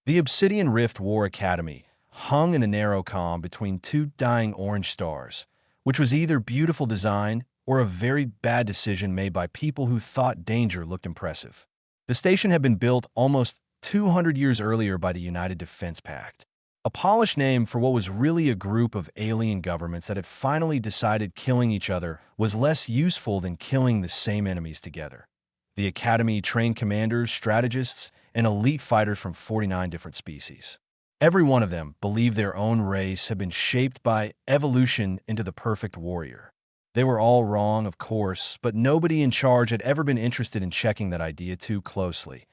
The Obsidian Rift War Academy hung in the narrow calm between two dying orange stars, which was either beautiful design or a very bad decision made by people who thought danger looked impressive. The station had been built almost 200 years earlier by the United Defense Pact, a polished name for what was really a group of alien governments that had finally decided killing each other was less useful than killing the same enemies together. The Academy trained commanders, strategists, and elite fighters from 49 different species. Every one of them believed their own race had been shaped by evolution into the perfect warrior. They were all wrong, of course, but nobody in charge had ever been interested in checking that idea too closely.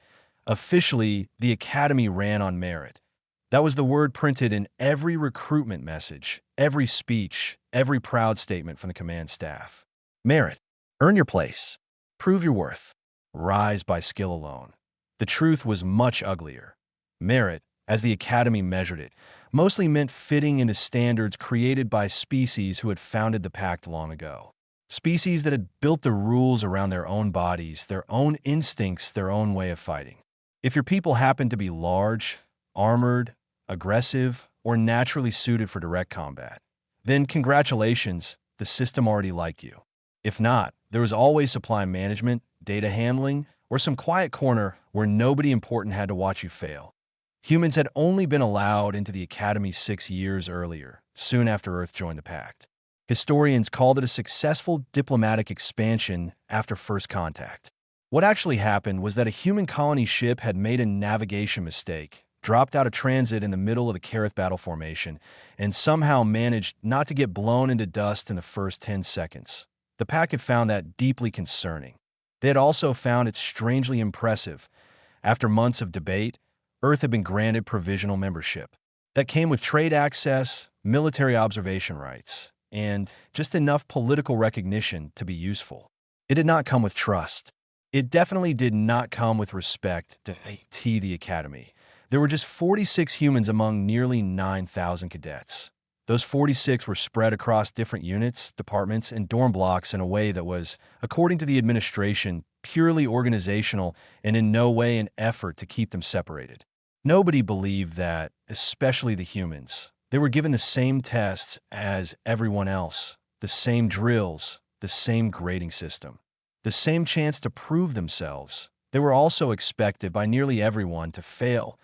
Officially, the Academy ran on merit. That was the word printed in every recruitment message, every speech, every proud statement from the command staff. Merit. Earn your place. Prove your worth. Rise by skill alone. The truth was much uglier. Merit, as the Academy measured it, mostly meant fitting into standards created by species who had founded the Pact long ago. Species that had built the rules around their own bodies, their own instincts, their own way of fighting. If your people happened to be large, armored, aggressive, or naturally suited for direct combat, then congratulations, the system already liked you. If not, there was always supply management, data handling, or some quiet corner where nobody important had to watch you fail. Humans had only been allowed into the Academy 6 years earlier, soon after Earth joined the Pact. Historians called it a successful diplomatic expansion after first contact. What actually happened was that a human colony ship had made a navigation mistake, dropped out of transit in the middle of the Kareth battle formation, and somehow managed not to get blown into dust in the first 10 seconds. The Pact had found that deeply concerning. They had also found it strangely impressive. After months of debate, Earth had been granted provisional membership. That came with trade access, military observation rights, and just enough political recognition to be useful. It did not come with trust. It definitely did not come with respect to the Academy. There were just 46 humans among nearly 9,000 cadets. Those 46 were spread across different units, departments, and dorm blocks in a way that was, according to the administration, purely organizational and in no way an effort to keep them separated. Nobody believed that, especially the humans. They were given the same tests as everyone else, the same drills, the same grading system, the same chance to prove themselves. They were also expected by nearly everyone to fail.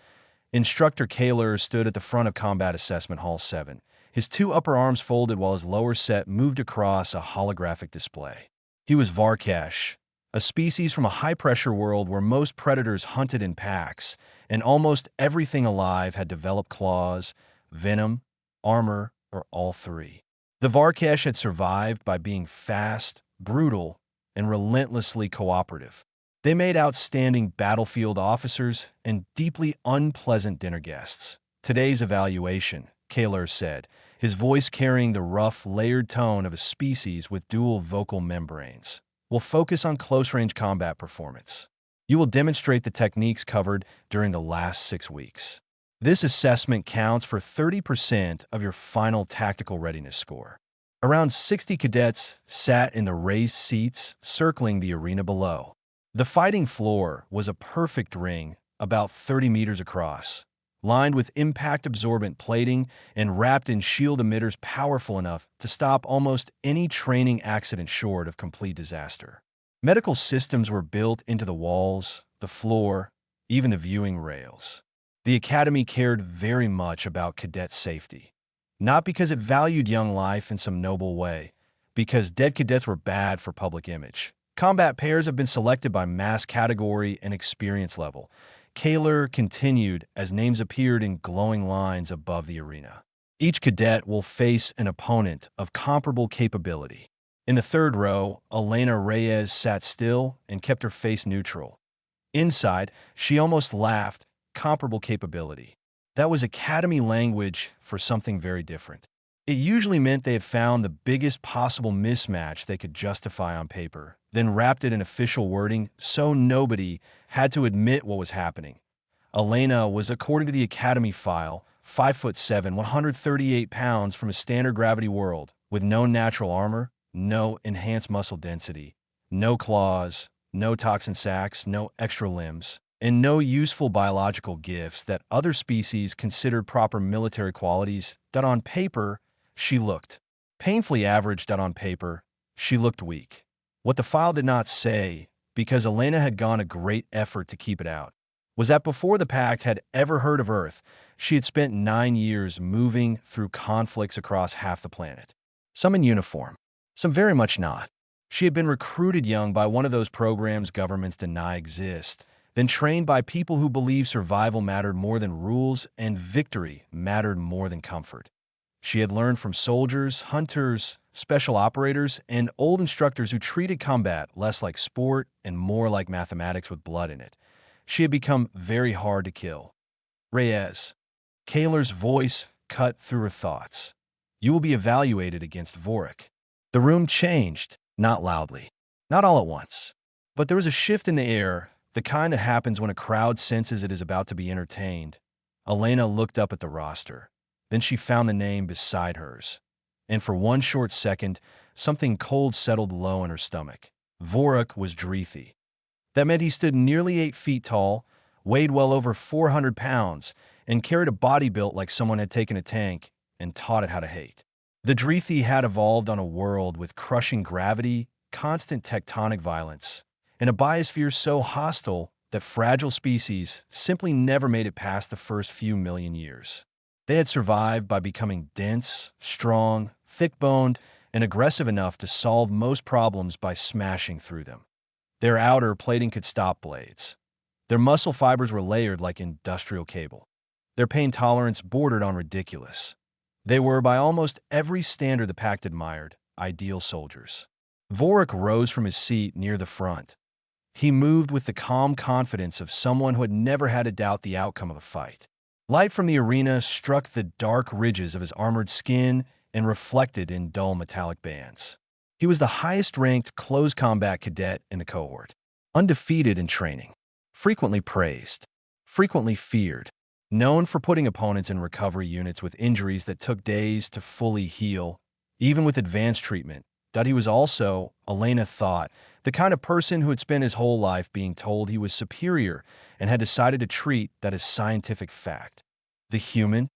Instructor Kaler stood at the front of Combat Assessment Hall 7. His two upper arms folded while his lower set moved across a holographic display. He was Varkesh, a species from a high-pressure world where most predators hunted in packs, and almost everything alive had developed claws, venom, armor, or all three. The Varkesh had survived by being fast, brutal, and relentlessly cooperative. They made outstanding battlefield officers and deeply unpleasant dinner guests. Today's evaluation, Kaler said, his voice carrying the rough, layered tone of a species with dual vocal membranes, will focus on close-range combat performance. You will demonstrate the techniques covered during the last 6 weeks. This assessment counts for 30% of your final tactical readiness score. Around 60 cadets sat in the raised seats circling the arena below. The fighting floor was a perfect ring, about 30 meters across, lined with impact-absorbent plating and wrapped in shield emitters powerful enough to stop almost any training accident short of complete disaster. Medical systems were built into the walls, the floor, even the viewing rails. The Academy cared very much about cadet safety, not because it valued young life in some noble way, because dead cadets were bad for public image. Combat pairs have been selected by mass category and experience level. Kaler continued as names appeared in glowing lines above the arena. Each cadet will face an opponent of comparable capability. In the third row, Elena Reyes sat still and kept her face neutral. Inside, she almost laughed, comparable capability. That was Academy language for something very different. It usually meant they had found the biggest possible mismatch they could justify on paper, then wrapped it in official wording so nobody had to admit what was happening. Elena was, according to the Academy file, 5'7", 138 pounds from a standard gravity world, with no natural armor, no enhanced muscle density, no claws, no toxin sacs, no extra limbs. and no useful biological gifts that other species considered proper military qualities that on paper she looked painfully average that on paper she looked weak. What the file did not say, because Elena had gone a great effort to keep it out, was that before the Pact had ever heard of Earth, she had spent 9 years moving through conflicts across half the planet. Some in uniform, some very much not. She had been recruited young by one of those programs governments deny exist, then trained by people who believed survival mattered more than rules and victory mattered more than comfort. She had learned from soldiers, hunters, special operators, and old instructors who treated combat less like sport and more like mathematics with blood in it. She had become very hard to kill. Reyes. Kaler's voice cut through her thoughts. You will be evaluated against Vorik. The room changed, not loudly, not all at once. But there was a shift in the air, the kind that happens when a crowd senses it is about to be entertained. Elena looked up at the roster. Then she found the name beside hers. And for one short second, something cold settled low in her stomach. Vorik was Dreethy. That meant he stood nearly 8 feet tall, weighed well over 400 pounds, and carried a body built like someone had taken a tank and taught it how to hate. The Dreethy had evolved on a world with crushing gravity, constant tectonic violence, and a biosphere so hostile that fragile species simply never made it past the first few million years. They had survived by becoming dense, strong, thick-boned, and aggressive enough to solve most problems by smashing through them. Their outer plating could stop blades. Their muscle fibers were layered like industrial cable. Their pain tolerance bordered on ridiculous. They were, by almost every standard the Pact admired, ideal soldiers. Vorik rose from his seat near the front. He moved with the calm confidence of someone who had never had to doubt the outcome of a fight. Light from the arena struck the dark ridges of his armored skin and reflected in dull metallic bands. He was the highest-ranked close combat cadet in the cohort, undefeated in training, frequently praised, frequently feared, known for putting opponents in recovery units with injuries that took days to fully heal, even with advanced treatment. That he was also, Elena thought, the kind of person who had spent his whole life being told he was superior and had decided to treat that as scientific fact. The human?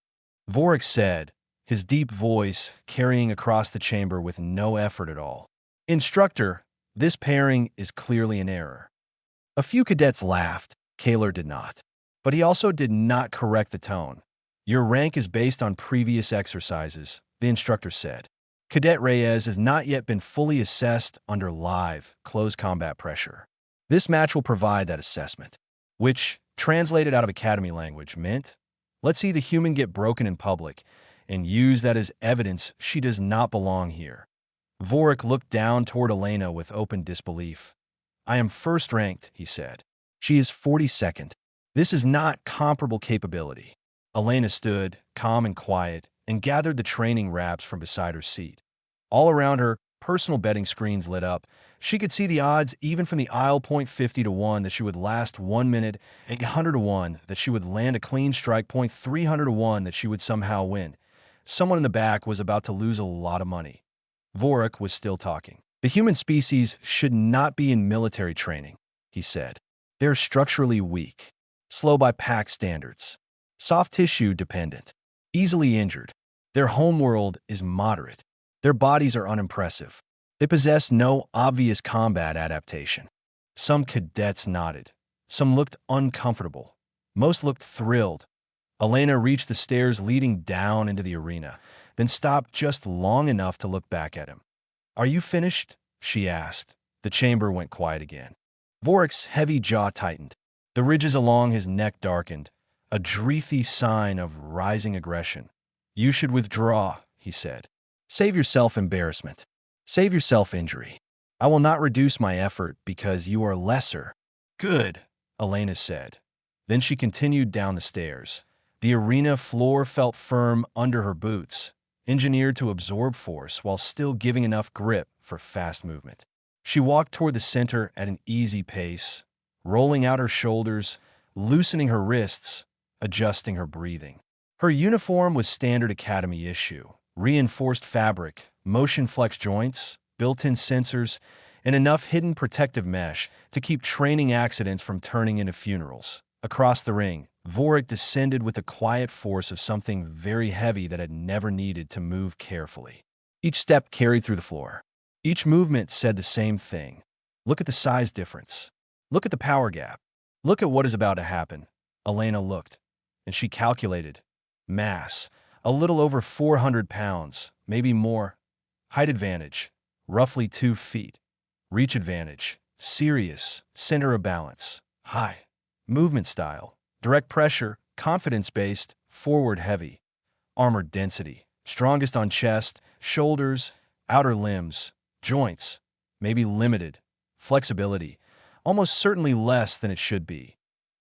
Vorik said, his deep voice carrying across the chamber with no effort at all. Instructor, this pairing is clearly an error. A few cadets laughed. Kaler did not. But he also did not correct the tone. Your rank is based on previous exercises, the instructor said. Cadet Reyes has not yet been fully assessed under live, close combat pressure. This match will provide that assessment, which, translated out of academy language, meant, let's see the human get broken in public and use that as evidence she does not belong here. Vorik looked down toward Elena with open disbelief. I am first-ranked, he said. She is 42nd. This is not comparable capability. Elena stood, calm and quiet, and gathered the training wraps from beside her seat. All around her, personal betting screens lit up. She could see the odds even from the aisle, 50 to 1 that she would last 1 minute, 100 to 1 that she would land a clean strike, 300 to 1 that she would somehow win. Someone in the back was about to lose a lot of money. Vorik was still talking. The human species should not be in military training, he said. They are structurally weak, slow by Pact standards, soft tissue dependent, easily injured. Their homeworld is moderate. Their bodies are unimpressive. They possess no obvious combat adaptation. Some cadets nodded. Some looked uncomfortable. Most looked thrilled. Elena reached the stairs leading down into the arena, then stopped just long enough to look back at him. Are you finished? She asked. The chamber went quiet again. Vorik's heavy jaw tightened. The ridges along his neck darkened, a dreethy sign of rising aggression. You should withdraw, he said. Save yourself embarrassment. Save yourself injury. I will not reduce my effort because you are lesser. Good, Elena said. Then she continued down the stairs. The arena floor felt firm under her boots, engineered to absorb force while still giving enough grip for fast movement. She walked toward the center at an easy pace, rolling out her shoulders, loosening her wrists, adjusting her breathing. Her uniform was standard academy issue, reinforced fabric, motion flex joints, built-in sensors, and enough hidden protective mesh to keep training accidents from turning into funerals. Across the ring, Vorik descended with the quiet force of something very heavy that had never needed to move carefully. Each step carried through the floor. Each movement said the same thing. Look at the size difference. Look at the power gap. Look at what is about to happen. Elena looked, and she calculated. Mass, a little over 400 pounds, maybe more. Height advantage, roughly 2 feet. Reach advantage, serious. Center of balance, high. Movement style, direct pressure, confidence-based, forward heavy. Armor density, strongest on chest, shoulders, outer limbs, joints, maybe limited. Flexibility, almost certainly less than it should be.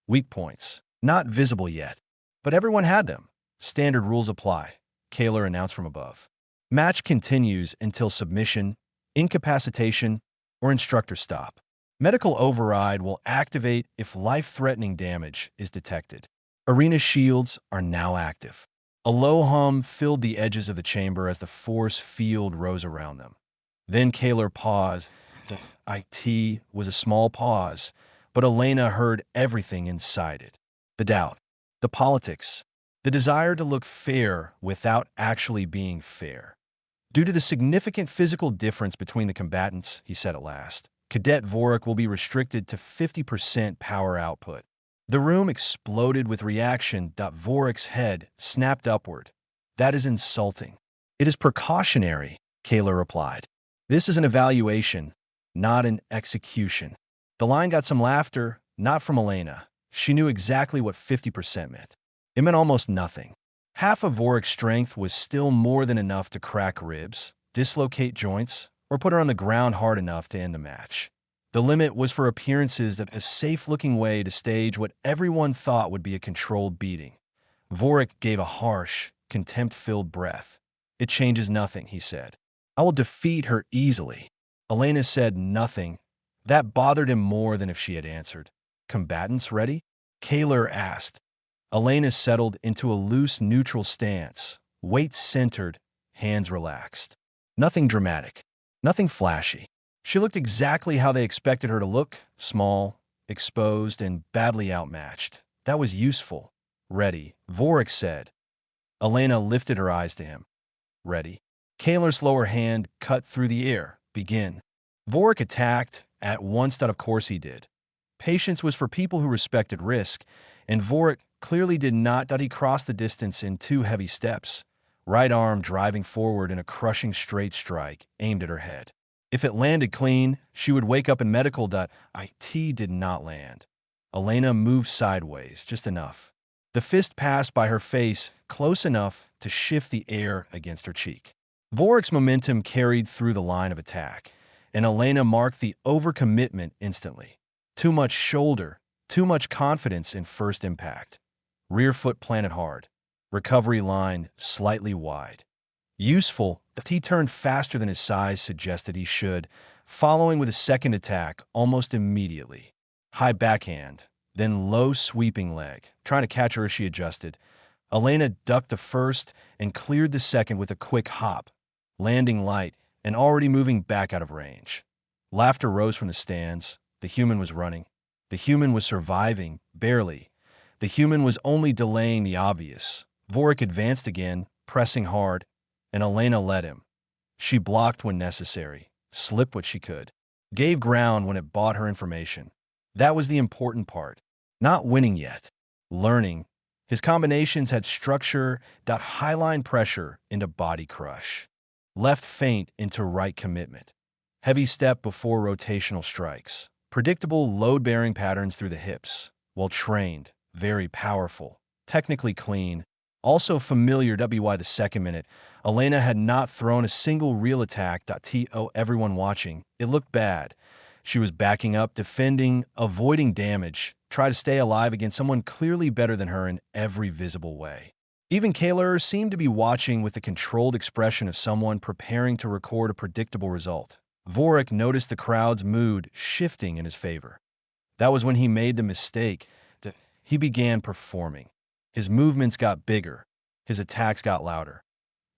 Weak points, not visible yet, but everyone had them. Standard rules apply, Kaler announced from above. Match continues until submission, incapacitation, or instructor stop. Medical override will activate if life-threatening damage is detected. Arena shields are now active. A low hum filled the edges of the chamber as the force field rose around them. Then Kaler paused. The IT was a small pause, but Elena heard everything inside it. The doubt, the politics, the desire to look fair without actually being fair. Due to the significant physical difference between the combatants, he said at last, Cadet Vorik will be restricted to 50% power output. The room exploded with reaction. Vorik's head snapped upward. That is insulting. It is precautionary, Kaler replied. This is an evaluation, not an execution. The line got some laughter, not from Elena. She knew exactly what 50% meant. It meant almost nothing. Half of Vorik's strength was still more than enough to crack ribs, dislocate joints, or put her on the ground hard enough to end the match. The limit was for appearances a safe-looking way to stage what everyone thought would be a controlled beating. Vorik gave a harsh, contempt-filled breath. It changes nothing, he said. I will defeat her easily. Elena said nothing. That bothered him more than if she had answered. Combatants ready? Kaler asked. Elena settled into a loose, neutral stance, weight centered, hands relaxed. Nothing dramatic, nothing flashy. She looked exactly how they expected her to look, small, exposed, and badly outmatched. That was useful. Ready, Vorik said. Elena lifted her eyes to him. Ready. Kaler's lower hand cut through the air. Begin. Vorik attacked, at once. Of course he did. Patience was for people who respected risk, and Vorik clearly did not. He crossed the distance in 2 heavy steps, right arm driving forward in a crushing straight strike aimed at her head. If it landed clean, she would wake up in medical. It did not land. Elena moved sideways, just enough. The fist passed by her face, close enough to shift the air against her cheek. Vorik's momentum carried through the line of attack, and Elena marked the overcommitment instantly. Too much shoulder, too much confidence in first impact. Rear foot planted hard. Recovery line slightly wide. Useful, that he turned faster than his size suggested he should, following with a second attack almost immediately. High backhand, then low sweeping leg. Trying to catch her as she adjusted. Elena ducked the first and cleared the second with a quick hop, landing light and already moving back out of range. Laughter rose from the stands. The human was running. The human was surviving, barely. The human was only delaying the obvious. Vorik advanced again, pressing hard, and Elena led him. She blocked when necessary, slipped what she could, gave ground when it bought her information. That was the important part. Not winning yet. Learning. His combinations had structure, highline pressure into body crush. Left feint into right commitment. Heavy step before rotational strikes. Predictable load-bearing patterns through the hips. Well trained, very powerful, technically clean. Also familiar why the second minute, Elena had not thrown a single real attack. Everyone watching, it looked bad. She was backing up, defending, avoiding damage, try to stay alive against someone clearly better than her in every visible way. Even Kaler seemed to be watching with the controlled expression of someone preparing to record a predictable result. Vorik noticed the crowd's mood shifting in his favor. That was when he made the mistake. He began performing. His movements got bigger. His attacks got louder.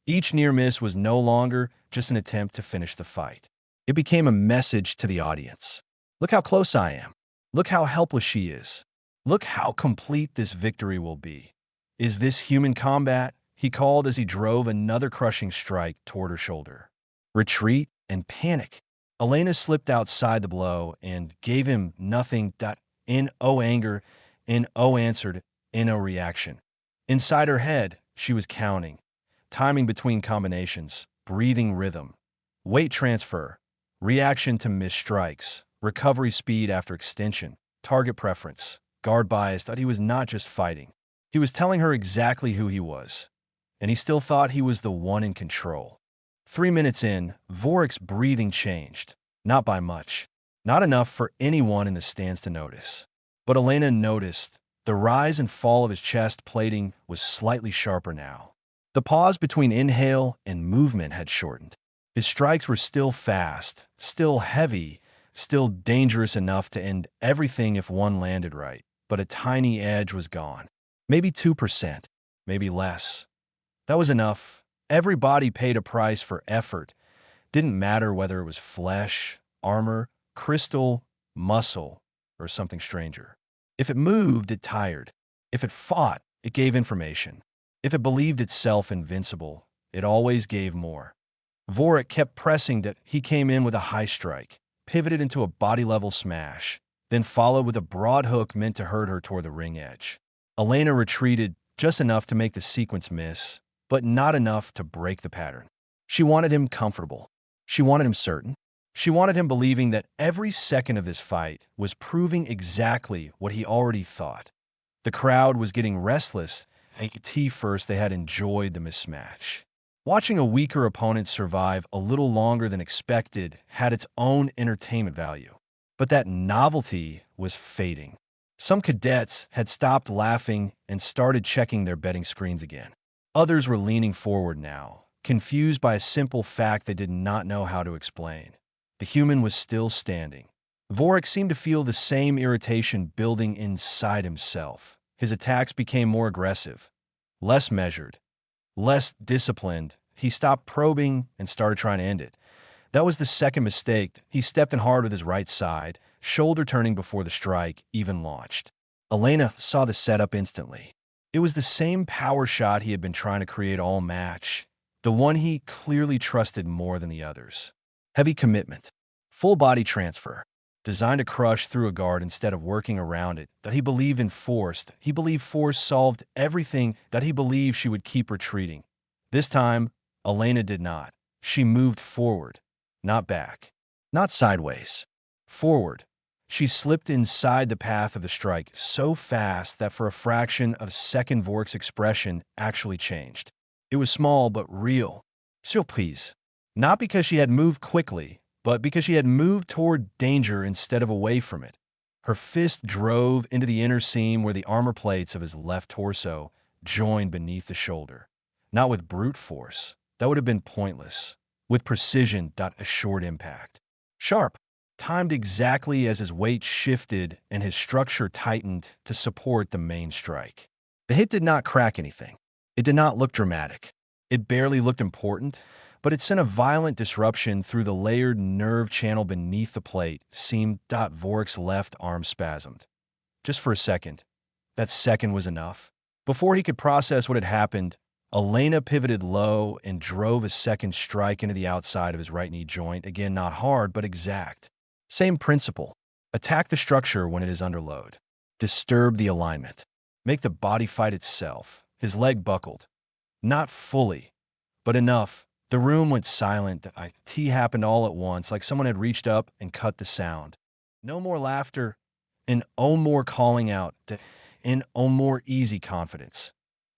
Each near miss was no longer just an attempt to finish the fight. It became a message to the audience. Look how close I am. Look how helpless she is. Look how complete this victory will be. Is this human combat? He called as he drove another crushing strike toward her shoulder. Retreat and panic. Elena slipped outside the blow and gave him nothing. In anger, in answered, in reaction. Inside her head, she was counting, timing between combinations, breathing rhythm, weight transfer, reaction to missed strikes, recovery speed after extension, target preference, guard bias. That he was not just fighting. He was telling her exactly who he was, and he still thought he was the one in control. 3 minutes in, Vorik's breathing changed, not by much, not enough for anyone in the stands to notice. But Elena noticed. The rise and fall of his chest plating was slightly sharper now. The pause between inhale and movement had shortened. His strikes were still fast, still heavy, still dangerous enough to end everything if one landed right, but a tiny edge was gone. Maybe 2%, maybe less. That was enough. Everybody paid a price for effort. Didn't matter whether it was flesh, armor, crystal, muscle, or something stranger. If it moved, it tired. If it fought, it gave information. If it believed itself invincible, it always gave more. Vorik kept pressing that. He came in with a high strike, pivoted into a body-level smash, then followed with a broad hook meant to hurt her toward the ring edge. Elena retreated just enough to make the sequence miss, but not enough to break the pattern. She wanted him comfortable. She wanted him certain. She wanted him believing that every second of this fight was proving exactly what he already thought. The crowd was getting restless, and first they had enjoyed the mismatch. Watching a weaker opponent survive a little longer than expected had its own entertainment value. But that novelty was fading. Some cadets had stopped laughing and started checking their betting screens again. Others were leaning forward now, confused by a simple fact they did not know how to explain. The human was still standing. Vorik seemed to feel the same irritation building inside himself. His attacks became more aggressive, less measured, less disciplined. He stopped probing and started trying to end it. That was the second mistake. He stepped in hard with his right side, shoulder turning before the strike even launched. Elena saw the setup instantly. It was the same power shot he had been trying to create all match, the one he clearly trusted more than the others. Heavy commitment, full body transfer, designed to crush through a guard instead of working around it. That he believed in force. He believed force solved everything. That he believed she would keep retreating. This time, Elena did not. She moved forward, not back, not sideways. Forward. She slipped inside the path of the strike so fast that for a fraction of a second Vorik's expression actually changed. It was small but real. Surprise. Not because she had moved quickly, but because she had moved toward danger instead of away from it. Her fist drove into the inner seam where the armor plates of his left torso joined beneath the shoulder. Not with brute force. That would have been pointless. With precision. A short impact. Sharp. Timed exactly as his weight shifted and his structure tightened to support the main strike. The hit did not crack anything. It did not look dramatic. It barely looked important, but it sent a violent disruption through the layered nerve channel beneath the plate. Seemed. Vorik's left arm spasmed. Just for a second. That second was enough. Before he could process what had happened, Elena pivoted low and drove a second strike into the outside of his right knee joint. Again, not hard, but exact. Same principle. Attack the structure when it is under load. Disturb the alignment. Make the body fight itself. His leg buckled. Not fully, but enough. The room went silent. It happened all at once, like someone had reached up and cut the sound. No more laughter, and no more calling out, and no more easy confidence.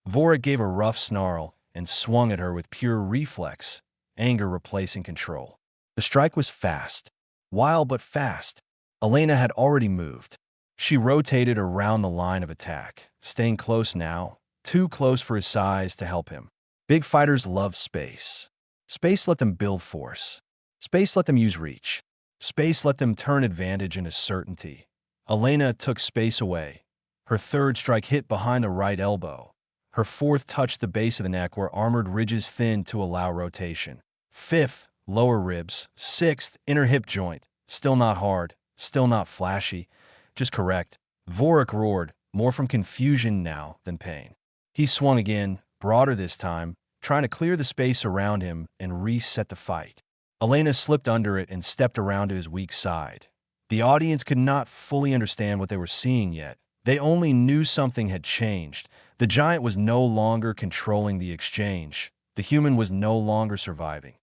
Vorik gave a rough snarl and swung at her with pure reflex, anger replacing control. The strike was fast, wild but fast. Elena had already moved. She rotated around the line of attack, staying close now, too close for his size to help him. Big fighters love space. Space let them build force. Space let them use reach. Space let them turn advantage into certainty. Elena took space away. Her third strike hit behind the right elbow. Her fourth touched the base of the neck where armored ridges thinned to allow rotation. Fifth lower ribs. 6th, inner hip joint. Still not hard, still not flashy, just correct. Vorik roared, more from confusion now than pain. He swung again, broader this time, trying to clear the space around him and reset the fight. Elena slipped under it and stepped around to his weak side. The audience could not fully understand what they were seeing yet. They only knew something had changed. The giant was no longer controlling the exchange. The human was no longer surviving.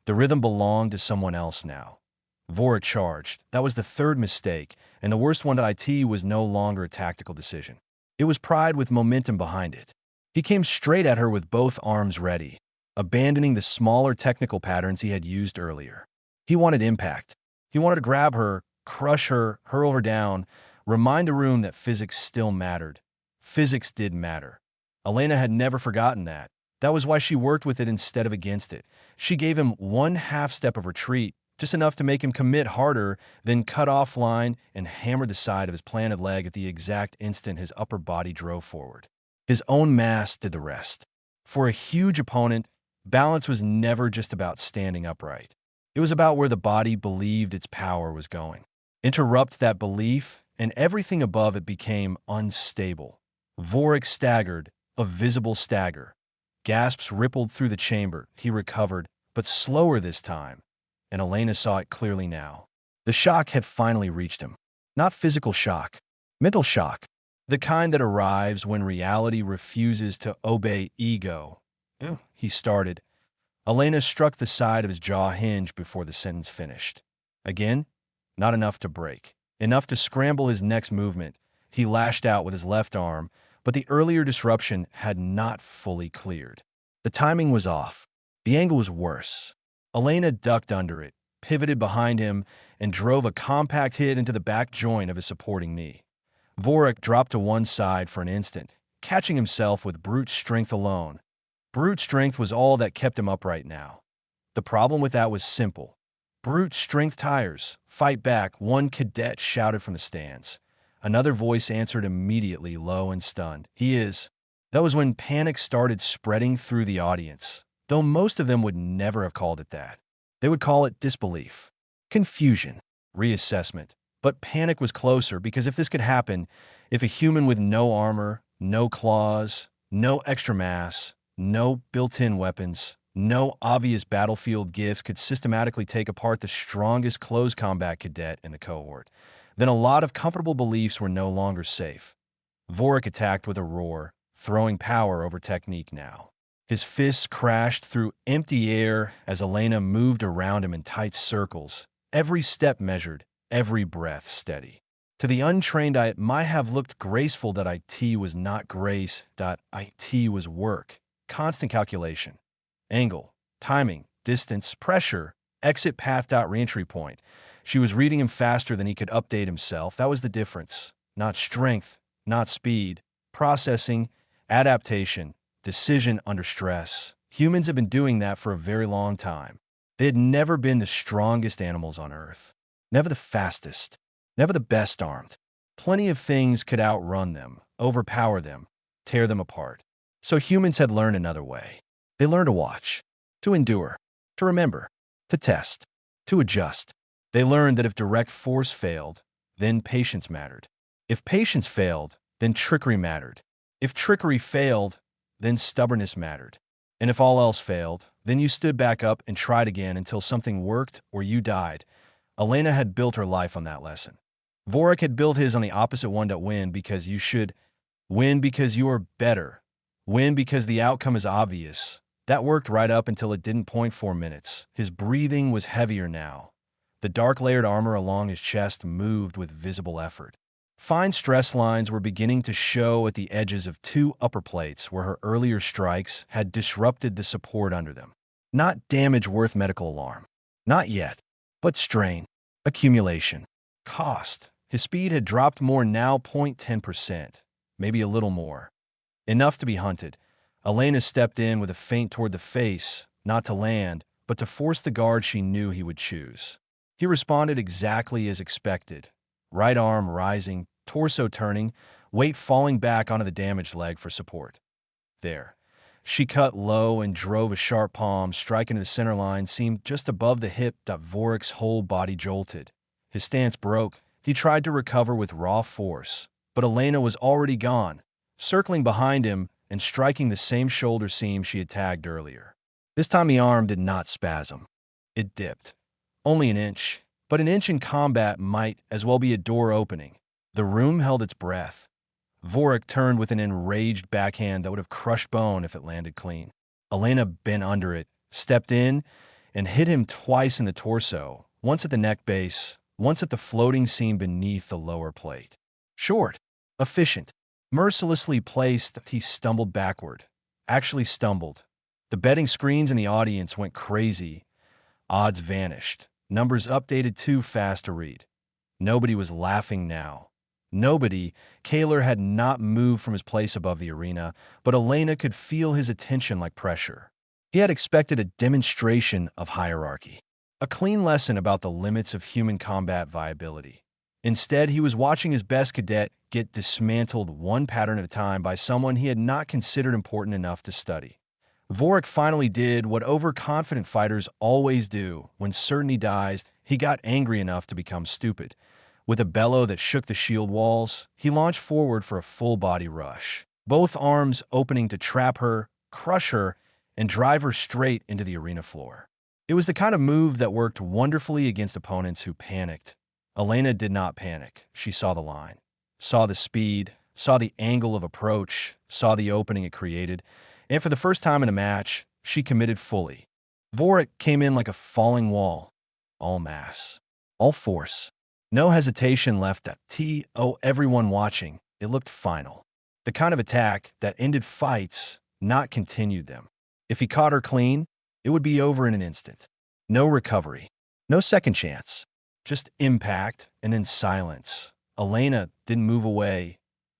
The rhythm belonged to someone else now. Vorik charged. That was the third mistake, and the worst one to IT was no longer a tactical decision. It was pride with momentum behind it. He came straight at her with both arms ready, abandoning the smaller technical patterns he had used earlier. He wanted impact. He wanted to grab her, crush her, hurl her down, remind the room that physics still mattered. Physics did matter. Elena had never forgotten that. That was why she worked with it instead of against it. She gave him one half step of retreat, just enough to make him commit harder, then cut off line and hammered the side of his planted leg at the exact instant his upper body drove forward. His own mass did the rest. For a huge opponent, balance was never just about standing upright. It was about where the body believed its power was going. Interrupt that belief, and everything above it became unstable. Vorik staggered, a visible stagger. Gasps rippled through the chamber. He recovered, but slower this time, and Elena saw it clearly now. The shock had finally reached him. Not physical shock, mental shock. The kind that arrives when reality refuses to obey ego. He started. Elena struck the side of his jaw hinge before the sentence finished. Again, not enough to break. Enough to scramble his next movement. He lashed out with his left arm, but the earlier disruption had not fully cleared. The timing was off. The angle was worse. Elena ducked under it, pivoted behind him, and drove a compact hit into the back joint of his supporting knee. Vorik dropped to one side for an instant, catching himself with brute strength alone. Brute strength was all that kept him upright now. The problem with that was simple. Brute strength tires. Fight back, one cadet shouted from the stands. Another voice answered immediately, low and stunned. He is. That was when panic started spreading through the audience, though most of them would never have called it that. They would call it disbelief, confusion, reassessment. But panic was closer because if this could happen, if a human with no armor, no claws, no extra mass, no built-in weapons, no obvious battlefield gifts could systematically take apart the strongest close combat cadet in the cohort, then a lot of comfortable beliefs were no longer safe. Vorik attacked with a roar, throwing power over technique now. His fists crashed through empty air as Elena moved around him in tight circles, every step measured, every breath steady. To the untrained eye, it might have looked graceful that IT was not grace, that IT was work, constant calculation, angle, timing, distance, pressure, exit path, reentry point. She was reading him faster than he could update himself. That was the difference. Not strength, not speed, processing, adaptation, decision under stress. Humans have been doing that for a very long time. They had never been the strongest animals on Earth. Never the fastest. Never the best armed. Plenty of things could outrun them, overpower them, tear them apart. So humans had learned another way. They learned to watch, to endure, to remember, to test, to adjust. They learned that if direct force failed, then patience mattered. If patience failed, then trickery mattered. If trickery failed, then stubbornness mattered. And if all else failed, then you stood back up and tried again until something worked or you died. Elena had built her life on that lesson. Vorik had built his on the opposite one, to win because you should, win because you are better, win because the outcome is obvious. That worked right up until it didn't. 4 minutes. His breathing was heavier now. The dark layered armor along his chest moved with visible effort. Fine stress lines were beginning to show at the edges of 2 upper plates where her earlier strikes had disrupted the support under them. Not damage worth medical alarm. Not yet. But strain. Accumulation. Cost. His speed had dropped more now, 0.10%. Maybe a little more. Enough to be hunted. Elena stepped in with a feint toward the face, not to land, but to force the guard she knew he would choose. He responded exactly as expected. Right arm rising, torso turning, weight falling back onto the damaged leg for support. There. She cut low and drove a sharp palm, striking to the center line, seemed just above the hip that Vorik's whole body jolted. His stance broke. He tried to recover with raw force, but Elena was already gone, circling behind him and striking the same shoulder seam she had tagged earlier. This time the arm did not spasm. It dipped. Only an inch, but an inch in combat might as well be a door opening. The room held its breath. Vorik turned with an enraged backhand that would have crushed bone if it landed clean. Elena bent under it, stepped in, and hit him twice in the torso, once at the neck base, once at the floating seam beneath the lower plate. Short, efficient, mercilessly placed, he stumbled backward. Actually stumbled. The betting screens in the audience went crazy. Odds vanished. Numbers updated too fast to read. Nobody was laughing now. Nobody. Kaler had not moved from his place above the arena, but Elena could feel his attention like pressure. He had expected a demonstration of hierarchy, a clean lesson about the limits of human combat viability. Instead, he was watching his best cadet get dismantled one pattern at a time by someone he had not considered important enough to study. Vorik finally did what overconfident fighters always do. When certainty dies, he got angry enough to become stupid. With a bellow that shook the shield walls, he launched forward for a full-body rush, both arms opening to trap her, crush her, and drive her straight into the arena floor. It was the kind of move that worked wonderfully against opponents who panicked. Elena did not panic. She saw the line, saw the speed, saw the angle of approach, saw the opening it created, and for the first time in a match, she committed fully. Vorik came in like a falling wall, all mass, all force. No hesitation left at everyone watching. It looked final. The kind of attack that ended fights, not continued them. If he caught her clean, it would be over in an instant. No recovery. No second chance. Just impact and then silence. Elena didn't move away.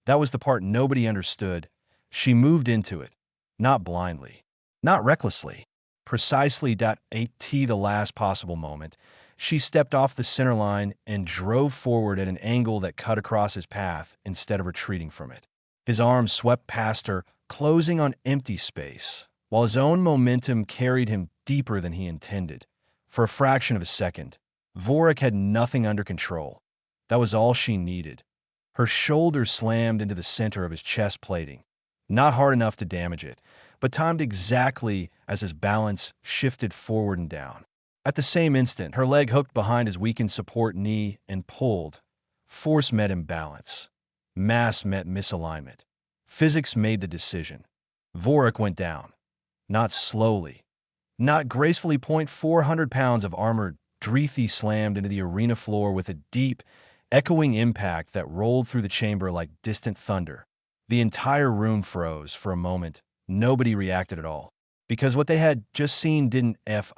That was the part nobody understood. She moved into it. Not blindly. Not recklessly. Precisely at the last possible moment, she stepped off the center line and drove forward at an angle that cut across his path instead of retreating from it. His arm swept past her, closing on empty space, while his own momentum carried him deeper than he intended. For a fraction of a second, Vorik had nothing under control. That was all she needed. Her shoulder slammed into the center of his chest plating. Not hard enough to damage it, but timed exactly as his balance shifted forward and down. At the same instant, her leg hooked behind his weakened support knee and pulled. Force met imbalance. Mass met misalignment. Physics made the decision. Vorik went down. Not slowly. Not gracefully. 400 pounds of armored Drethi slammed into the arena floor with a deep, echoing impact that rolled through the chamber like distant thunder. The entire room froze for a moment. Nobody reacted at all, because what they had just seen didn't match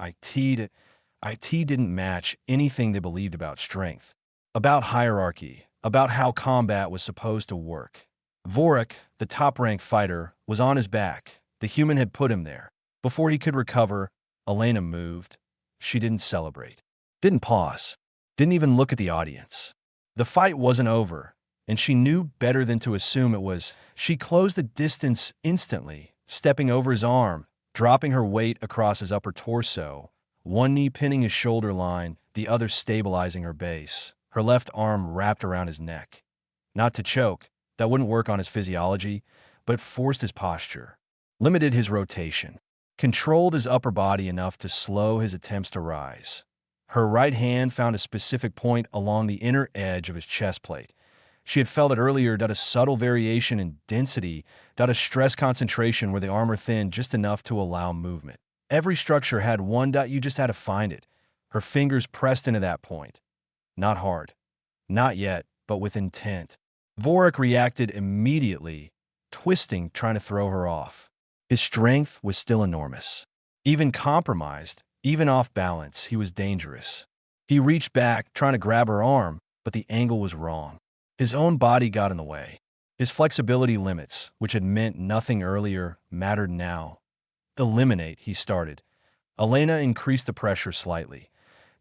anything they believed about strength, about hierarchy, about how combat was supposed to work. Vorik, the top-ranked fighter, was on his back. The human had put him there. Before he could recover, Elena moved. She didn't celebrate, didn't pause, didn't even look at the audience. The fight wasn't over, and she knew better than to assume it was. She closed the distance instantly, stepping over his arm, dropping her weight across his upper torso, one knee pinning his shoulder line, the other stabilizing her base, her left arm wrapped around his neck. Not to choke, that wouldn't work on his physiology, but forced his posture, limited his rotation, controlled his upper body enough to slow his attempts to rise. Her right hand found a specific point along the inner edge of his chest plate. She had felt it earlier, a subtle variation in density, a stress concentration where the armor thinned just enough to allow movement. Every structure had one. You just had to find it. Her fingers pressed into that point. Not hard. Not yet, but with intent. Vorik reacted immediately, twisting, trying to throw her off. His strength was still enormous. Even compromised, even off balance, he was dangerous. He reached back, trying to grab her arm, but the angle was wrong. His own body got in the way. His flexibility limits, which had meant nothing earlier, mattered now. Eliminate, he started. Elena increased the pressure slightly.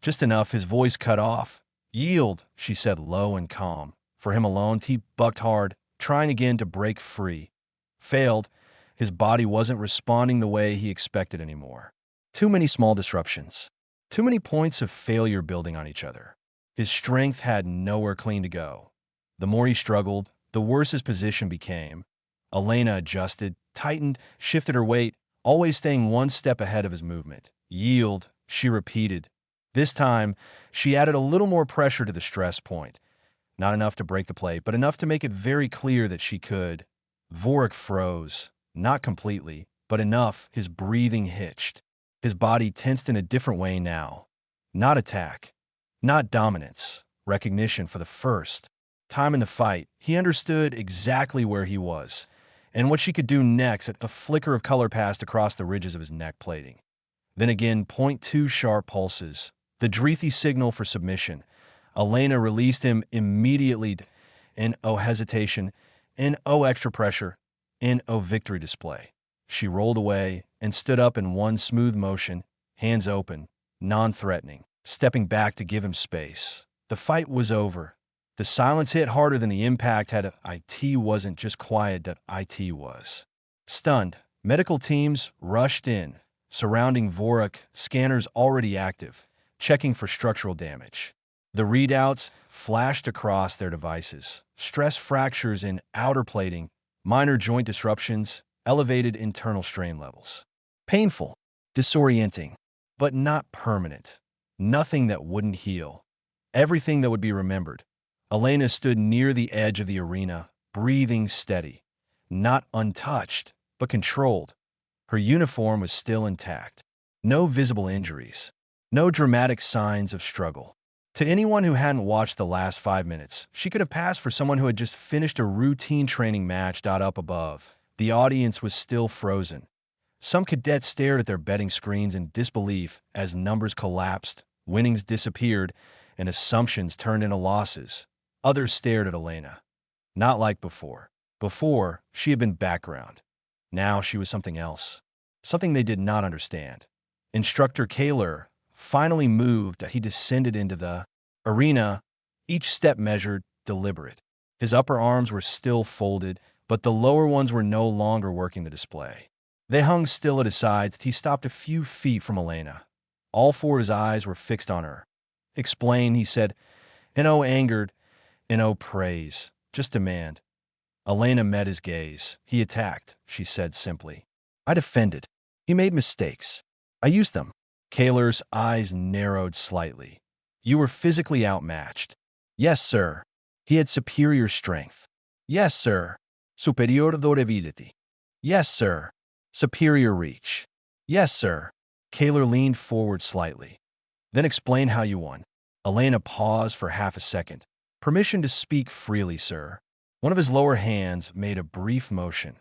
Just enough, his voice cut off. Yield, she said low and calm. For him alone, he bucked hard, trying again to break free. Failed, His body wasn't responding the way he expected anymore. Too many small disruptions. Too many points of failure building on each other. His strength had nowhere clean to go. The more he struggled, the worse his position became. Elena adjusted, tightened, shifted her weight, always staying one step ahead of his movement. Yield, she repeated. This time, she added a little more pressure to the stress point. Not enough to break the plate, but enough to make it very clear that she could. Vorik froze. Not completely, but enough. His breathing hitched. His body tensed in a different way now. Not attack. Not dominance. Recognition for the first time in the fight. He understood exactly where he was and what she could do next. A flicker of color passed across the ridges of his neck plating. Then again, .2 sharp pulses. The Drethi signal for submission. Elena released him immediately. No hesitation. No extra pressure. No victory display. She rolled away and stood up in one smooth motion, hands open, non-threatening, stepping back to give him space. The fight was over. The silence hit harder than the impact had. IT wasn't just quiet, that IT was. Stunned, medical teams rushed in, surrounding Vorik, scanners already active, checking for structural damage. The readouts flashed across their devices. Stress fractures in outer plating, minor joint disruptions, elevated internal strain levels. Painful, disorienting, but not permanent. Nothing that wouldn't heal. Everything that would be remembered. Elena stood near the edge of the arena, breathing steady. Not untouched, but controlled. Her uniform was still intact. No visible injuries. No dramatic signs of struggle. To anyone who hadn't watched the last 5 minutes, she could have passed for someone who had just finished a routine training match. Up above, the audience was still frozen. Some cadets stared at their betting screens in disbelief as numbers collapsed, winnings disappeared, and assumptions turned into losses. Others stared at Elena. Not like before. Before, she had been background. Now she was something else. Something they did not understand. Instructor Kaler finally moved. He descended into the arena, each step measured, deliberate. His upper arms were still folded, but the lower ones were no longer working the display. They hung still at his sides. He stopped a few feet from Elena. All four of his eyes were fixed on her. Explain, he said. No angered, no praise, just demand. Elena met his gaze. He attacked, she said simply. I defended. He made mistakes. I used them. Kaler's eyes narrowed slightly. You were physically outmatched. Yes, sir. He had superior strength. Yes, sir. Superior durability. Yes, sir. Superior reach. Yes, sir. Kaler leaned forward slightly. Then explain how you won. Elena paused for half a second. Permission to speak freely, sir. One of his lower hands made a brief motion.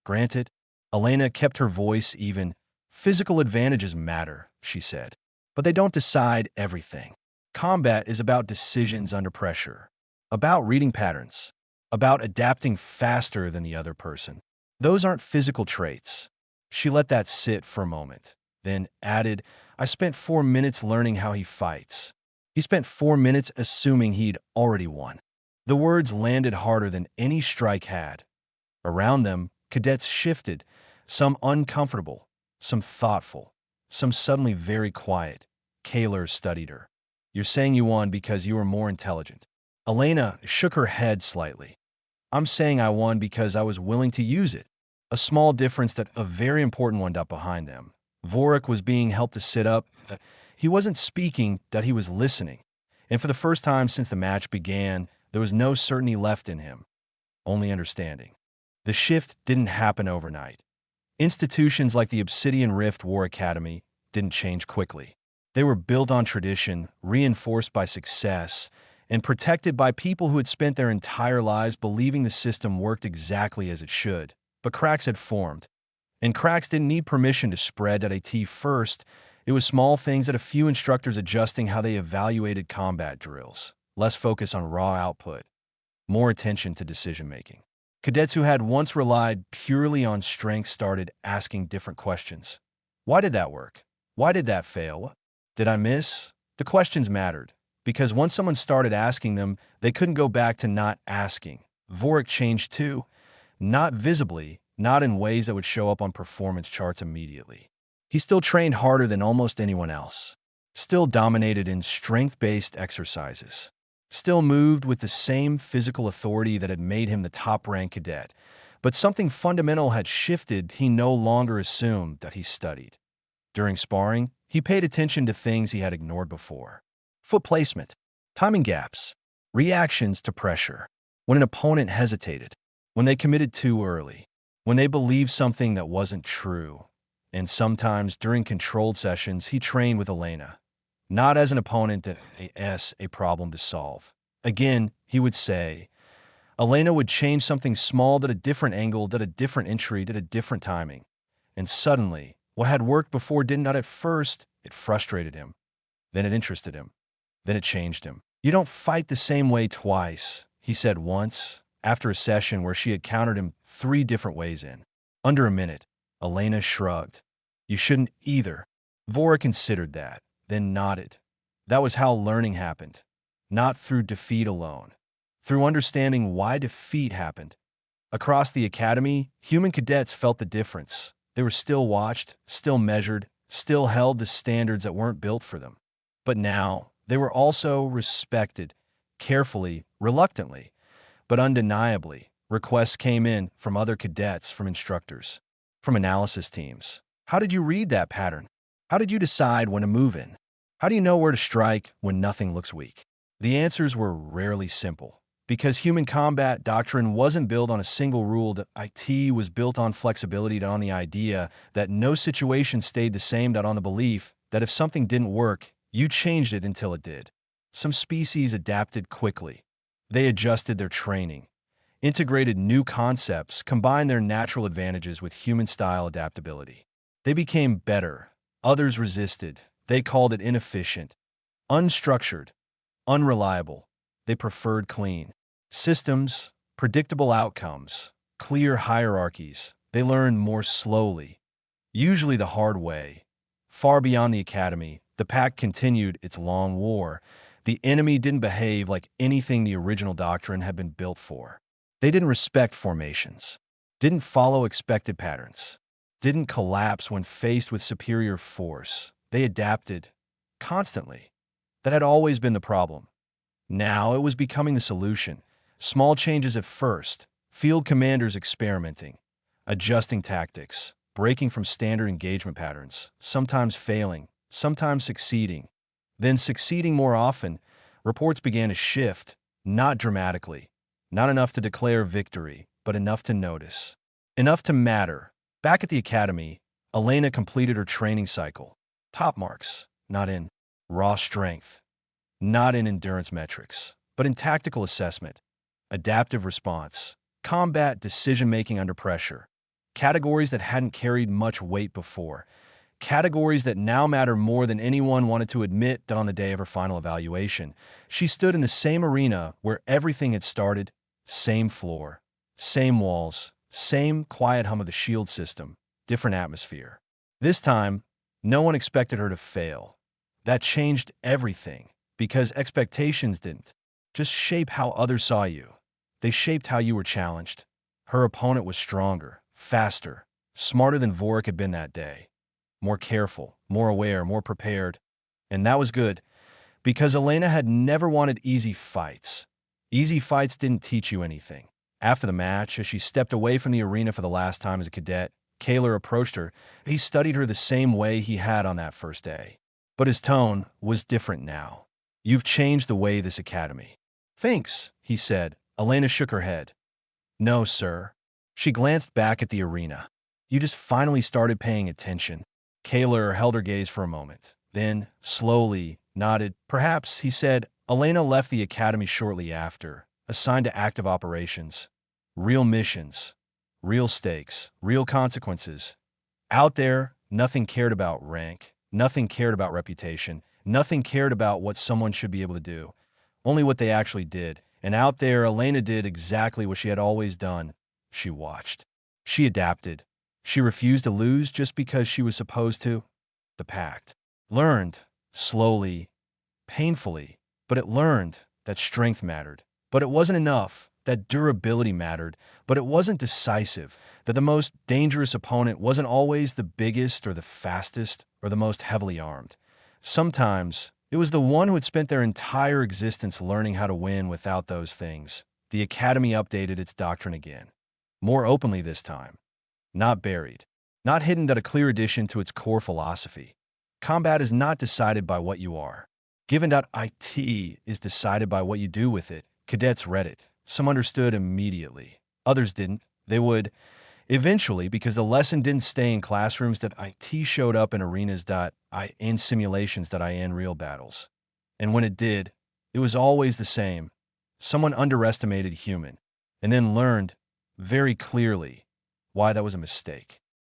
Granted. Elena kept her voice even. Physical advantages matter, she said. But they don't decide everything. Combat is about decisions under pressure. About reading patterns. About adapting faster than the other person. Those aren't physical traits. She let that sit for a moment, then added, I spent 4 minutes learning how he fights. He spent 4 minutes assuming he'd already won. The words landed harder than any strike had. Around them, cadets shifted, some uncomfortable, some thoughtful, some suddenly very quiet. Kaler studied her. You're saying you won because you were more intelligent. Elena shook her head slightly. I'm saying I won because I was willing to use it. A small difference, that a very important one. Up behind them, Vorik was being helped to sit up. He wasn't speaking, that he was listening. And for the first time since the match began, there was no certainty left in him. Only understanding. The shift didn't happen overnight. Institutions like the Obsidian Rift War Academy didn't change quickly. They were built on tradition, reinforced by success, and protected by people who had spent their entire lives believing the system worked exactly as it should. But cracks had formed. And cracks didn't need permission to spread at AT first. It was small things, that a few instructors adjusting how they evaluated combat drills. Less focus on raw output. More attention to decision-making. Cadets who had once relied purely on strength started asking different questions. Why did that work? Why did that fail? Did I miss? The questions mattered, because once someone started asking them, they couldn't go back to not asking. Vorik changed too. Not visibly, not in ways that would show up on performance charts immediately. He still trained harder than almost anyone else, still dominated in strength-based exercises, still moved with the same physical authority that had made him the top-ranked cadet. But something fundamental had shifted. He no longer assumed that he studied. During sparring, he paid attention to things he had ignored before. Foot placement, timing gaps, reactions to pressure. When an opponent hesitated, when they committed too early, when they believed something that wasn't true. And sometimes during controlled sessions, he trained with Elena, not as an opponent, as a problem to solve. Again, he would say, Elena would change something small at a different angle, at a different entry, at a different timing. And suddenly, what had worked before did not at first. It frustrated him. Then it interested him. Then it changed him. You don't fight the same way twice, he said once, after a session where she had countered him 3 different ways in under a minute. Elena shrugged. You shouldn't either. Vora considered that, then nodded. That was how learning happened. Not through defeat alone. Through understanding why defeat happened. Across the academy, human cadets felt the difference. They were still watched, still measured, still held to standards that weren't built for them. But now, they were also respected, carefully, reluctantly, but undeniably. Requests came in from other cadets, from instructors, from analysis teams. How did you read that pattern? How did you decide when to move in? How do you know where to strike when nothing looks weak? The answers were rarely simple, because human combat doctrine wasn't built on a single rule. That IT was built on flexibility, on the idea that no situation stayed the same, on the belief that if something didn't work, you changed it until it did. Some species adapted quickly. They adjusted their training, integrated new concepts, combined their natural advantages with human-style adaptability. They became better. Others resisted. They called it inefficient, unstructured, unreliable. They preferred clean systems, predictable outcomes, clear hierarchies. They learned more slowly, usually the hard way. Far beyond the academy, the pack continued its long war. The enemy didn't behave like anything the original doctrine had been built for. They didn't respect formations, didn't follow expected patterns, didn't collapse when faced with superior force. They adapted constantly. That had always been the problem. Now it was becoming the solution. Small changes at first, field commanders experimenting, adjusting tactics, breaking from standard engagement patterns, sometimes failing, sometimes succeeding. Then succeeding more often, reports began to shift, not dramatically, not enough to declare victory, but enough to notice, enough to matter. Back at the academy, Elena completed her training cycle. Top marks, not in raw strength, not in endurance metrics, but in tactical assessment, adaptive response, combat decision-making under pressure, categories that hadn't carried much weight before, categories that now matter more than anyone wanted to admit. That on the day of her final evaluation, she stood in the same arena where everything had started, same floor, same walls, same quiet hum of the shield system, different atmosphere. This time, no one expected her to fail. That changed everything, because expectations didn't just shape how others saw you. They shaped how you were challenged. Her opponent was stronger, faster, smarter than Vorik had been that day. More careful, more aware, more prepared. And that was good, because Elena had never wanted easy fights. Easy fights didn't teach you anything. After the match, as she stepped away from the arena for the last time as a cadet, Kaler approached her. He studied her the same way he had on that first day. But his tone was different now. You've changed the way this academy. Thanks, he said. Elena shook her head. No, sir. She glanced back at the arena. You just finally started paying attention. Kaler held her gaze for a moment, then, slowly, nodded. Perhaps, he said. Elena left the academy shortly after, assigned to active operations. Real missions, real stakes, real consequences. Out there, nothing cared about rank, nothing cared about reputation, nothing cared about what someone should be able to do, only what they actually did. And out there, Elena did exactly what she had always done. She watched. She adapted. She refused to lose just because she was supposed to. The pact learned, slowly, painfully, but it learned that strength mattered. But it wasn't enough. that durability mattered, but it wasn't decisive, that the most dangerous opponent wasn't always the biggest or the fastest or the most heavily armed. Sometimes, it was the one who had spent their entire existence learning how to win without those things. The Academy updated its doctrine again. More openly this time. Not buried. Not hidden, but a clear addition to its core philosophy. Combat is not decided by what you are. Given.it is decided by what you do with it. Cadets read it. Some understood immediately. Others didn't. They would eventually, because the lesson didn't stay in classrooms. That IT showed up in arenas. In simulations. In real battles. And when it did, it was always the same. Someone underestimated human, and then learned very clearly why that was a mistake.